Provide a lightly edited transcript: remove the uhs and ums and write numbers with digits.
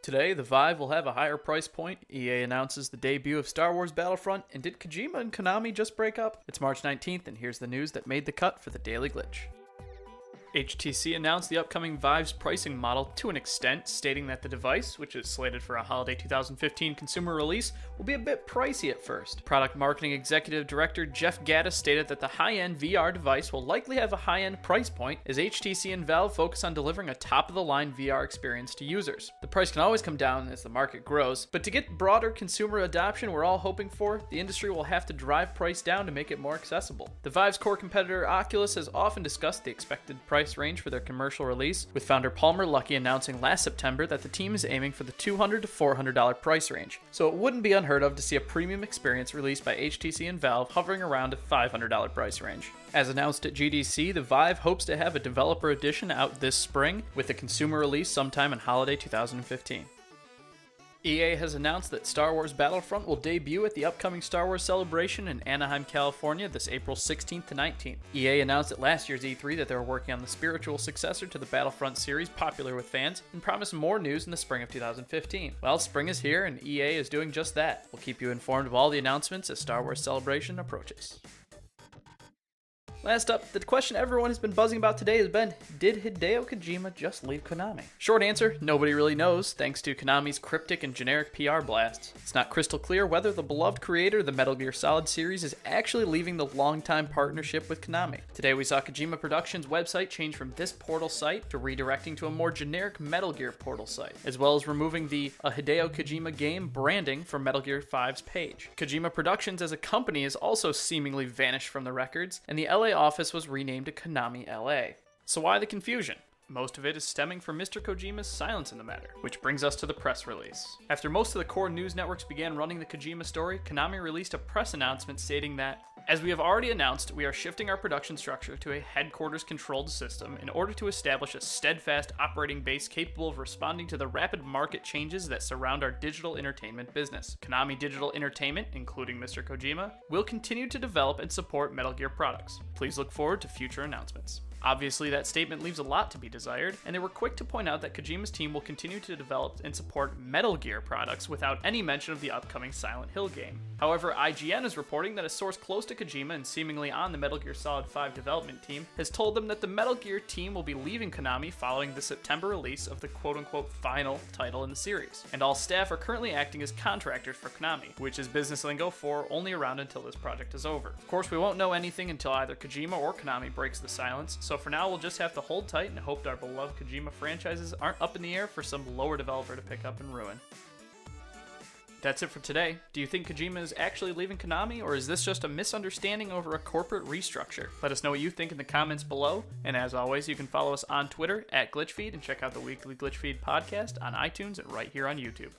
Today, the Vive will have a higher price point, EA announces the debut of Star Wars Battlefront, and did Kojima and Konami just break up? It's March 19th, and here's the news that made the cut for the Daily Glitch. HTC announced the upcoming Vive's pricing model to an extent, stating that the device, which is slated for a holiday 2015 consumer release, will be a bit pricey at first. Product Marketing Executive Director Jeff Gaddis stated that the high-end VR device will likely have a high-end price point, as HTC and Valve focus on delivering a top-of-the-line VR experience to users. The price can always come down as the market grows, but to get broader consumer adoption we're all hoping for, the industry will have to drive price down to make it more accessible. The Vive's core competitor Oculus has often discussed the expected price range for their commercial release, with founder Palmer Luckey announcing last September that the team is aiming for the $200 to $400 price range, so it wouldn't be unheard of to see a premium experience released by HTC and Valve hovering around a $500 price range. As announced at GDC, the Vive hopes to have a developer edition out this spring, with a consumer release sometime in holiday 2015. EA has announced that Star Wars Battlefront will debut at the upcoming Star Wars Celebration in Anaheim, California this April 16th to 19th. EA announced at last year's E3 that they were working on the spiritual successor to the Battlefront series popular with fans, and promised more news in the spring of 2015. Well, spring is here and EA is doing just that. We'll keep you informed of all the announcements as Star Wars Celebration approaches. Last up, the question everyone has been buzzing about today has been, did Hideo Kojima just leave Konami? Short answer, nobody really knows, thanks to Konami's cryptic and generic PR blasts. It's not crystal clear whether the beloved creator of the Metal Gear Solid series is actually leaving the longtime partnership with Konami. Today we saw Kojima Productions' website change from this portal site to redirecting to a more generic Metal Gear portal site, as well as removing the A Hideo Kojima Game branding from Metal Gear 5's page. Kojima Productions as a company has also seemingly vanished from the records, and the LA office was renamed to Konami LA. So why the confusion? Most of it is stemming from Mr. Kojima's silence in the matter, which brings us to the press release. After most of the core news networks began running the Kojima story, Konami released a press announcement stating that, as we have already announced, we are shifting our production structure to a headquarters-controlled system in order to establish a steadfast operating base capable of responding to the rapid market changes that surround our digital entertainment business. Konami Digital Entertainment, including Mr. Kojima, will continue to develop and support Metal Gear products. Please look forward to future announcements. Obviously, that statement leaves a lot to be desired, and they were quick to point out that Kojima's team will continue to develop and support Metal Gear products without any mention of the upcoming Silent Hill game. However, IGN is reporting that a source close to Kojima and seemingly on the Metal Gear Solid 5 development team has told them that the Metal Gear team will be leaving Konami following the September release of the quote-unquote final title in the series, and all staff are currently acting as contractors for Konami, which is business lingo for only around until this project is over. Of course, we won't know anything until either Kojima or Konami breaks the silence, so for now we'll just have to hold tight and hope our beloved Kojima franchises aren't up in the air for some lower developer to pick up and ruin. That's it for today. Do you think Kojima is actually leaving Konami, or is this just a misunderstanding over a corporate restructure? Let us know what you think in the comments below, and as always, you can follow us on Twitter @GlitchFeed and check out the weekly GlitchFeed podcast on iTunes and right here on YouTube.